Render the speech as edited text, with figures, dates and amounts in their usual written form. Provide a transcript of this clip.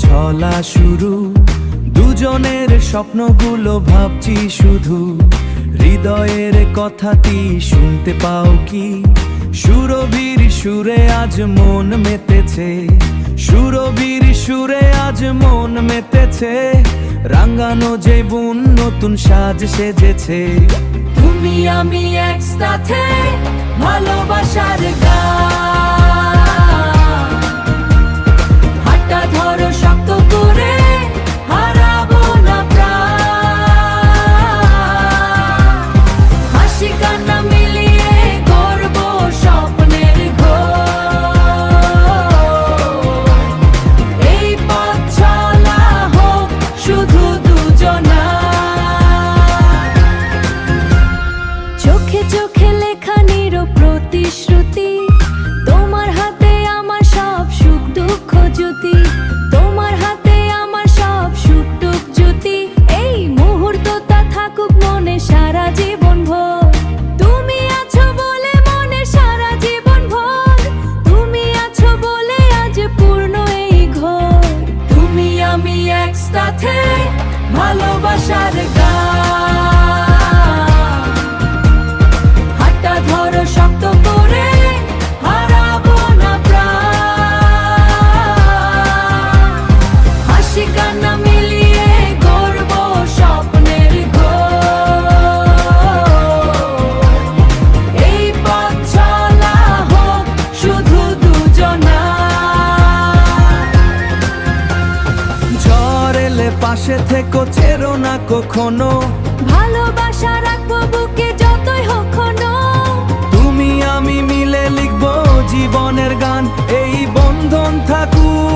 চলা শুরু, দুজনের স্বপ্নগুলো ভাবছি শুধু। হৃদয়ের কথাটি শুনতে পাও কি? সুরভীর সুরে আজ মন মেতেছে, সুরভীর সুরে আজ মন মেতেছে। রাঙানো যে বুন নতুন সাজ সেজেছে। তুমি আমি একসাথে ভালোবাসার গান, হাতটা ধরো শক্ত করে, হারাবো না প্রাণ। হাসি কান্না মিলিয়ে গর্ব স্বপ্নের ঘর। এই পথ চলা হোক শুধু দুজনার। চোখে চোখে লেখা নিরব প্রতিশ্রুতি, তোমার হাতে আমার সব সুখ দুঃখ জ্যোতি, তোমার হাতে আমার সব সুখ দুঃখ জ্যোতি। এই মুহূর্তটা থাকুক মনে সারা জীবন ভর। তুমি আছো বলে মনে সারা জীবন ভর, তুমি আছো বলে আজ পূর্ণ এই ঘর। তুমি আমি একসাথে ভালোবাসার গান, হাতটা ধরো শক্ত করে, হারাবো না প্রাণ। হাসি কান্না মিলিয়ে গর্ব স্বপ্নের ঘর। এই পথ চলা হোক শুধু দুজনার। ঝড় এলে পাশে থেকো, চেরো না কখনো। ভালোবাসা রাখবো বুকে যতই হোক ক্ষণ। তুমি আমি মিলে লিখবো জীবনের গান, এই বন্ধন থাকুক